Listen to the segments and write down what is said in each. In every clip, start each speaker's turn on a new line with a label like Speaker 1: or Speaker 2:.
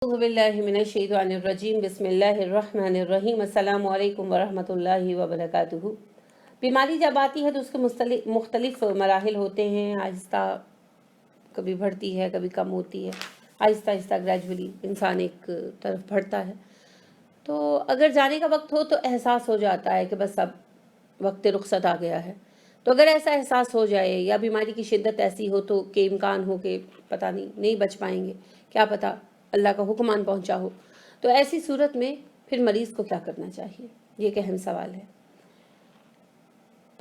Speaker 1: अऊज़ु बिल्लाहि मिनश्शैतानिर्रजीम बिस्मिल्लाहिर्रहमानिर्रहीम अस्सलामु अलैकुम वरहमतुल्लाहि वबरकातुहू। बीमारी जब आती है तो उसके मुख्तलिफ मराहिल होते हैं। आहिस्ता कभी बढ़ती है, कभी कम होती है, आहिस्ता आहिस्ता ग्रेजुअली इंसान एक तरफ बढ़ता है। तो अगर जाने का वक्त हो तो एहसास हो जाता है कि बस अब वक्त रुखसत आ गया है। तो अगर ऐसा एहसास हो जाए या बीमारी की शिद्दत ऐसी हो तो कि इम्कान हो कि पता नहीं बच पाएंगे, क्या पता अल्लाह का हुक्म आन पहुंचा हो, तो ऐसी सूरत में फिर मरीज़ को क्या करना चाहिए, ये एक अहम सवाल है।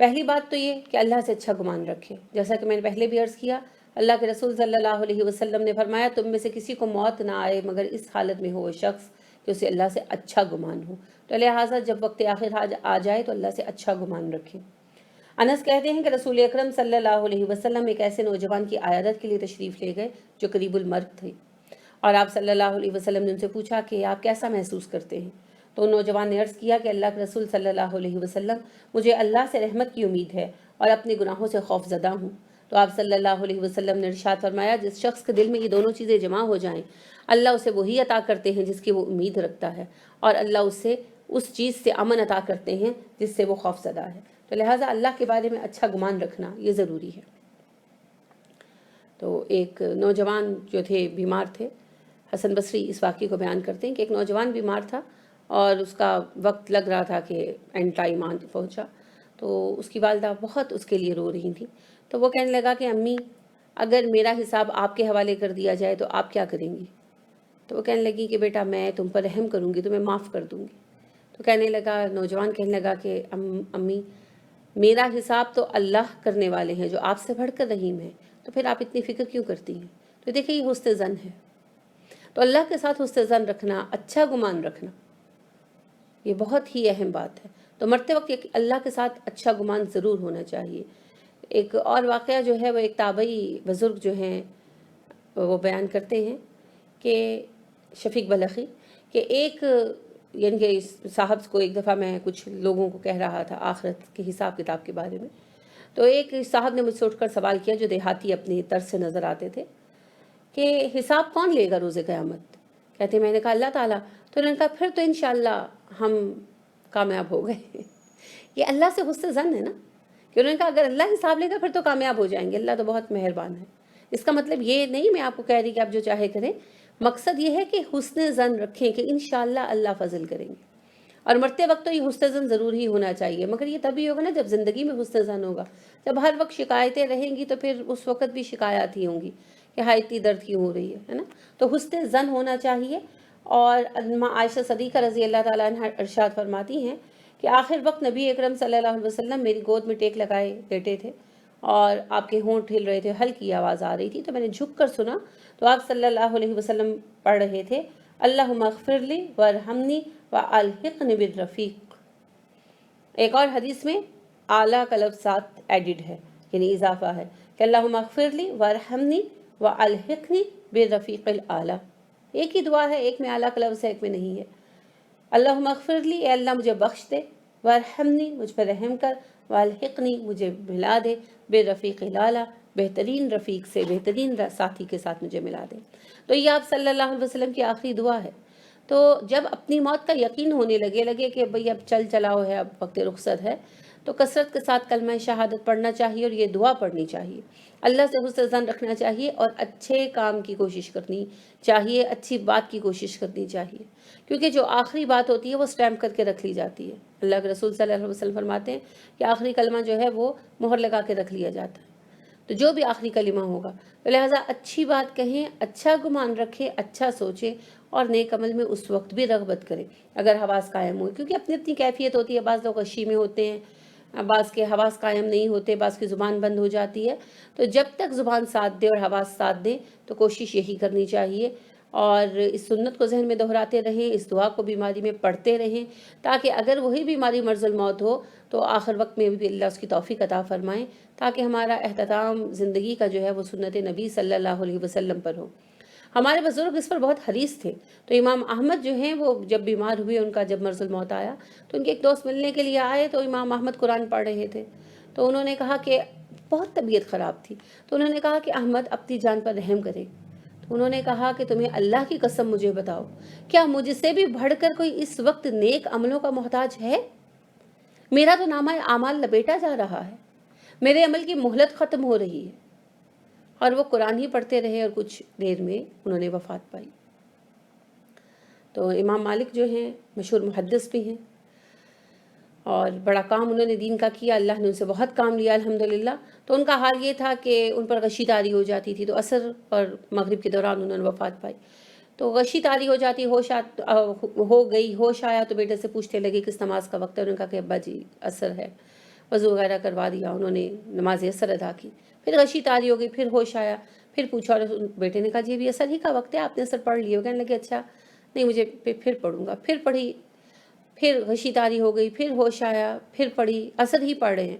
Speaker 1: पहली बात तो ये कि अल्लाह से अच्छा गुमान रखे। जैसा कि मैंने पहले भी अर्ज़ किया, अल्लाह के रसूल सल्लल्लाहु अलैहि वसल्लम ने फरमाया, तुम में से किसी को मौत ना आए मगर इस हालत में हो वो शख्स कि उसे अल्लाह से अच्छा गुमान हो। तो लिहाजा जब वक्त आखिर आ जाए तो अल्लाह से अच्छा गुमान रखें। अनस कहते हैं कि रसूल अकरम सल्लल्लाहु अलैहि वसल्लम एक ऐसे नौजवान की आयादत के लिए तशरीफ़ ले गए जो करीबुल मर्ग थे, और आप सल्लल्लाहु अलैहि वसल्लम ने उनसे पूछा कि आप कैसा महसूस करते हैं। तो नौजवान ने अर्ज़ किया कि अल्लाह के रसूल सल्लल्लाहु अलैहि वसल्लम, मुझे अल्लाह से रहमत की उम्मीद है और अपने गुनाहों से खौफज़दा हूँ। तो आप सल्लल्लाहु अलैहि वसल्लम ने इरशाद फरमाया, जिस शख्स के दिल में ये दोनों चीज़ें जमा हो जाएं, अल्लाह उसे वही अता करते हैं जिसकी वो उम्मीद रखता है, और अल्लाह उससे उस चीज़ से अमन अता करते हैं जिससे वो खौफज़दा है। तो लिहाजा अल्लाह के बारे में अच्छा गुमान रखना ये ज़रूरी है। तो एक नौजवान जो थे बीमार थे, हसन बसरी इस वाक़े को बयान करते हैं कि एक नौजवान बीमार था और उसका वक्त लग रहा था कि एंड टाइम आन पहुँचा। तो उसकी वालिदा बहुत उसके लिए रो रही थी। तो वो कहने लगा कि अम्मी, अगर मेरा हिसाब आपके हवाले कर दिया जाए तो आप क्या करेंगी? तो वो कहने लगी कि बेटा, मैं तुम पर रहम करूँगी, तुम्हें माफ़ कर दूँगी। तो कहने लगा, नौजवान कहने लगा कि अम्मी, मेरा हिसाब तो अल्लाह करने वाले हैं जो आपसे बढ़कर रहीम है, तो फिर आप इतनी फ़िक्र क्यों करती हैं? तो देखिए, ये हुस्न ज़न है। तो अल्लाह के साथ हुस्न ज़न रखना, अच्छा गुमान रखना, ये बहुत ही अहम बात है। तो मरते वक्त अल्लाह के साथ अच्छा गुमान ज़रूर होना चाहिए। एक और वाक़या जो है वो एक ताबई बुज़ुर्ग जो हैं वो बयान करते हैं कि शफ़ीक बलखी कि एक यानी कि साहब को एक दफ़ा मैं कुछ लोगों को कह रहा था आखिरत के हिसाब किताब के बारे में। तो एक साहब ने मुझसे उठकर सवाल किया, जो देहाती अपनी तर्ज से नज़र आते थे, कि हिसाब कौन लेगा रोज़े क़यामत? कहते, मैंने कहा अल्लाह ताला। तो उन्होंने कहा फिर तो इंशाअल्लाह हम कामयाब हो गए। ये अल्लाह से हुस्न ज़न है ना, कि उन्होंने कहा अगर अल्लाह हिसाब लेगा फिर तो कामयाब हो जाएंगे, अल्लाह तो बहुत मेहरबान है। इसका मतलब ये नहीं मैं आपको कह रही कि आप जो चाहे करें, मकसद ये है कि हुस्न ज़न रखें कि इंशाअल्लाह अल्लाह फजल करेंगे। और मरते वक्त तो ये हुस्न ज़न ज़रूर ही होना चाहिए, मगर ये तभी होगा ना जब ज़िंदगी में हुस्न ज़न होगा। जब हर वक्त शिकायतें रहेंगी तो फिर उस वक्त भी शिकायत ही होंगी कि हाय इतनी दर्द क्यों हो रही है ना। तो हुस्न ज़न होना चाहिए। और अम्मा आयशा सदीक़ा रज़ी अल्लाह ताला अन्हा इरशाद फरमाती हैं कि आखिर वक्त नबी अकरम सल्लल्लाहु अलैहि वसल्लम मेरी गोद में टेक लगाए लेटे थे और आपके होंठ हिल रहे थे, हल्की आवाज़ आ रही थी। तो मैंने झुक कर सुना तो आप सल्लल्लाहु अलैहि वसल्लम पढ़ रहे थे, अल्लाहुम्मा अग़फ़िरली वरहमनी व अलहिक़नी बिर्रफ़ीक़। एक और हदीस में आला का लफ्ज़ साथ एडिड है, यानी इजाफा है कि अल्लाहुम्मा अग़फ़िरली वरहमनी व अलहिक़नी बिर्रफ़ीक़िल आला। एक ही दुआ है, एक में आला का लफ्ज़ है, एक में नहीं है। अल्लाहुम्मा अग़फ़िरली, अल्लाह मुझे बख्श दे, वरहमनी मुझ पर रहम कर, वअल्हिक़नी मुझे मिला दे, बिर्रफ़ीक़िल आला बेहतरीन रफ़ीक से, बेहतरीन साथी के साथ मुझे मिला दे। तो ये आप सल्लल्लाहु अलैहि वसल्लम की आखिरी दुआ है। तो जब अपनी मौत का यकीन होने लगे कि भाई अब चलाओ है, अब वक्त रुखसत है, तो कसरत के साथ कलमा शहादत पढ़ना चाहिए और ये दुआ पढ़नी चाहिए। अल्लाह से हुस्न ज़न रखना चाहिए और अच्छे काम की कोशिश करनी चाहिए, अच्छी बात की कोशिश करनी चाहिए, क्योंकि जो आखिरी बात होती है वो स्टैम्प करके रख ली जाती है। अल्लाह के रसूल सल्लल्लाहु अलैहि वसल्लम फरमाते हैं कि आखिरी कलमा जो है वो मोहर लगा के रख लिया जाता है। तो जो भी आखिरी कलिमा होगा, तो लिहाजा अच्छी बात कहें, अच्छा गुमान रखें, अच्छा सोचें और नेक अमल में उस वक्त भी रग़बत करें अगर हवास कायम हो, क्योंकि अपनी अपनी कैफियत होती है। बाज़ लोग गशी में होते हैं, बाज़ के हवास कायम नहीं होते, बाज़ की ज़ुबान बंद हो जाती है। तो जब तक ज़ुबान साथ दे और हवास साथ दें तो कोशिश यही करनी चाहिए और इस सुन्नत को जहन में दोहराते रहें, इस दुआ को बीमारी में पढ़ते रहें, ताकि अगर वही बीमारी मर्ज़ुल मौत हो तो आखिर वक्त में भी अल्लाह उसकी तौफ़ीक़ अता फ़रमाएँ, ताकि हमारा एहतताम ज़िंदगी का जो है वो सुन्नत नबी सल्लल्लाहु अलैहि वसल्लम पर हो। हमारे बुज़ुर्ग इस पर बहुत हरीस थे। तो इमाम अहमद जो हैं वो जब बीमार हुए, उनका जब मर्ज़ुल मौत आया तो उनके एक दोस्त मिलने के लिए आए, तो इमाम अहमद कुरान पढ़ रहे थे। तो उन्होंने कहा कि बहुत तबीयत ख़राब थी, तो उन्होंने कहा कि अहमद अपनी जान पर रहम करें। انہوں نے کہا کہ تمہیں اللہ کی قسم مجھے بتاؤ، کیا مجھ سے بھی بڑھ کر کوئی اس وقت نیک عملوں کا محتاج ہے؟ میرا تو نامہ اعمال لپیٹا جا رہا ہے، میرے عمل کی مہلت ختم ہو رہی ہے۔ اور وہ قرآن ہی پڑھتے رہے اور کچھ دیر میں انہوں نے وفات پائی۔ تو امام مالک جو ہیں مشہور محدث بھی ہیں، اور بڑا کام انہوں نے دین کا کیا، اللہ نے ان سے بہت کام لیا الحمدللہ۔ تو ان کا حال یہ تھا کہ ان پر غشی طاری ہو جاتی تھی، تو عصر اور مغرب کے دوران انہوں نے وفات پائی۔ تو غشی طاری ہو جاتی، ہو گئی، ہوش آیا تو بیٹے سے پوچھتے لگے کس نماز کا وقت ہے، انہوں نے کہا کہ ابا جی عصر ہے، وضو وغیرہ کروا دیا، انہوں نے نماز عصر ادا کی۔ پھر غشی طاری ہو گئی، پھر ہوش آیا، پھر پوچھا، اور بیٹے نے کہا جی ابھی عصر ہی کا وقت ہے، آپ نے عصر پڑھ لی ہو؟ کہنے لگے اچھا نہیں مجھے پھر پڑھوں گا۔ پھر پڑھی، پھر غشی طاری ہو گئی، پھر ہوش آیا، پھر پڑھی، عصر ہی پڑھ رہے ہیں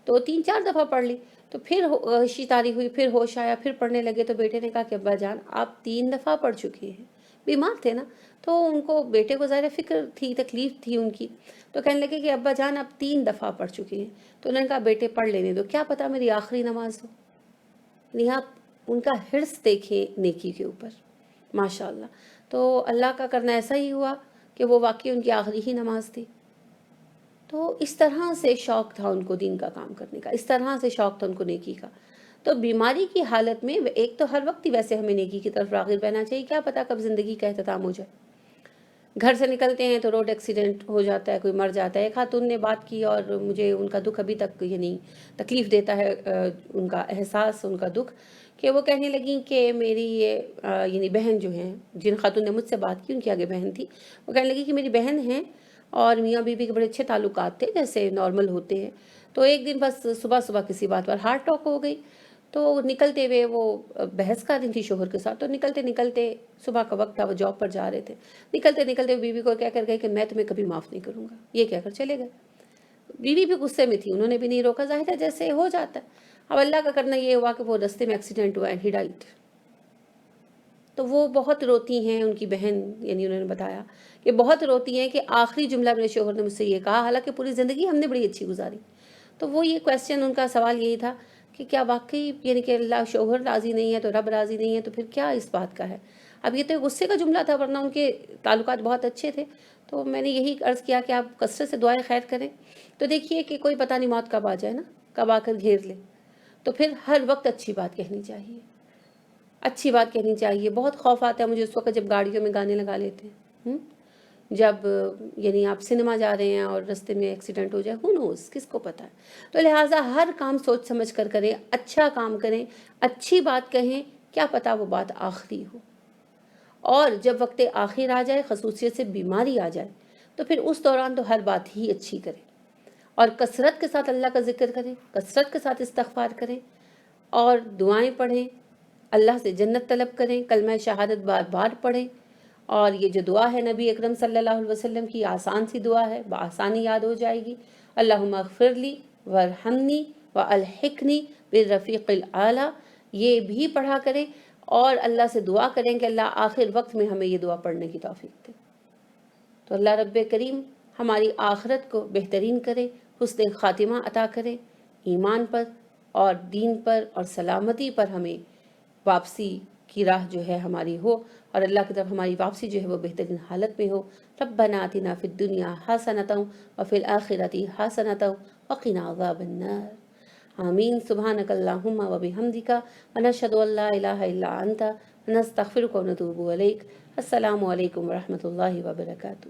Speaker 1: تو 3-4 دفعہ پڑھ لی، تو پھر غشی طاری ہوئی، پھر ہوش آیا، پھر پڑھنے لگے۔ تو بیٹے نے کہا کہ ابا جان آپ 3 دفعہ پڑھ چکے ہیں، بیمار تھے نا، تو ان کو بیٹے کو ظاہر فکر تھی، تکلیف تھی ان کی، تو کہنے لگے کہ ابا جان آپ 3 دفعہ پڑھ چکے ہیں۔ تو انہوں نے کہا بیٹے پڑھ لینے دو، کیا پتہ میری آخری نماز ہو۔ یعنی آپ ان کا حرص دیکھیں نیکی کے اوپر، ماشاءاللہ۔ تو اللہ کا کرنا ایسا ہی ہوا کہ وہ واقعی ان کی آخری ہی نماز تھی۔ تو اس طرح سے شوق تھا ان کو دین کا کام کرنے کا، اس طرح سے شوق تھا ان کو نیکی کا۔ تو بیماری کی حالت میں ایک تو ہر وقت ہی ویسے ہمیں نیکی کی طرف راغب رہنا چاہیے، کیا پتہ کب زندگی کا اختتام ہو جائے۔ گھر سے نکلتے ہیں تو روڈ ایکسیڈنٹ ہو جاتا ہے، کوئی مر جاتا ہے۔ ایک خاتون نے بات کی اور مجھے ان کا دکھ ابھی تک یعنی تکلیف دیتا ہے، ان کا احساس، ان کا دکھ، کہ وہ کہنے لگیں کہ میری یہ یعنی بہن جو ہیں، جن خاتون نے مجھ سے بات کی ان کی آگے بہن تھی، وہ کہنے لگی کہ میری بہن ہیں اور میاں بیوی کے بڑے اچھے تعلقات تھے جیسے نارمل ہوتے ہیں، تو ایک دن بس صبح صبح کسی بات پر ہارٹ اٹیک ہو گئی۔ تو نکلتے ہوئے وہ بحث کر رہی تھی شوہر کے ساتھ، تو نکلتے نکلتے صبح کا وقت تھا، وہ جاب پر جا رہے تھے، نکلتے نکلتے بیوی کو کہہ کر گئے کہ میں تمہیں کبھی معاف نہیں کروں گا، یہ کہہ کر چلے گئے۔ بیوی بھی غصے میں تھی، انہوں نے بھی نہیں روکا، ظاہر ہے جیسے ہو جاتا ہے۔ اب اللہ کا کرنا یہ ہوا کہ وہ رستے میں ایکسیڈنٹ ہوا، ہی ڈائٹ۔ تو وہ بہت روتی ہیں، ان کی بہن یعنی انہوں نے بتایا کہ بہت روتی ہیں کہ آخری جملہ میرے شوہر نے مجھ سے یہ کہا، حالانکہ پوری زندگی ہم نے بڑی اچھی گزاری۔ تو وہ یہ کویسچن، ان کا سوال یہی تھا کہ کیا واقعی یعنی کہ اللہ شوہر راضی نہیں ہے تو رب راضی نہیں ہے، تو پھر کیا اس بات کا ہے۔ اب یہ تو غصے کا جملہ تھا، ورنہ ان کے تعلقات بہت اچھے تھے۔ تو میں نے یہی عرض کیا کہ آپ کثرت سے دعائیں خیر کریں، تو دیکھیے کہ کوئی پتہ نہیں موت کب آ جائے نا، کب آ کر گھیر لے۔ تو پھر ہر وقت اچھی بات کہنی چاہیے، اچھی بات کہنی چاہیے۔ بہت خوف آتا ہے مجھے اس وقت جب گاڑیوں میں گانے لگا لیتے ہیں، جب یعنی آپ سنیما جا رہے ہیں اور رستے میں ایکسیڈنٹ ہو جائے، ہو نوز، کس کو پتہ ہے۔ تو لہٰذا ہر کام سوچ سمجھ کر کریں، اچھا کام کریں، اچھی بات کہیں، کیا پتہ وہ بات آخری ہو۔ اور جب وقت آخر آ جائے، خصوصیت سے بیماری آ جائے، تو پھر اس دوران تو ہر بات ہی اچھی کریں، اور کثرت کے ساتھ اللہ کا ذکر کریں، کثرت کے ساتھ استغفار کریں، اور دعائیں پڑھیں، اللہ سے جنت طلب کریں، کلمہ شہادت بار بار پڑھیں۔ اور یہ جو دعا ہے نبی اکرم صلی اللہ علیہ وسلم کی، آسان سی دعا ہے، بآسانی یاد ہو جائے گی۔ اللہم اغفر لی وارحمنی والحقنی بالرفیق الاعلیٰ، یہ بھی پڑھا کریں، اور اللہ سے دعا کریں کہ اللہ آخر وقت میں ہمیں یہ دعا پڑھنے کی توفیق دے۔ تو اللہ رب کریم ہماری آخرت کو بہترین کرے، حسن خاتمہ عطا کرے، ایمان پر اور دین پر اور سلامتی پر ہمیں واپسی کی راہ جو ہے ہماری ہو، اور اللہ کی طرف ہماری واپسی جو ہے وہ بہترین حالت میں ہو۔ ربنا آتنا فی الدنیا حسنۃ وفی الآخرۃ حسنۃ وقنا عذاب النار، آمین۔ سبحانک اللہم وبحمدک ونشہد ان لا الہ الا انت ونستغفرک ونتوب الیک۔ السلام علیکم ورحمۃ اللہ وبرکاتہ۔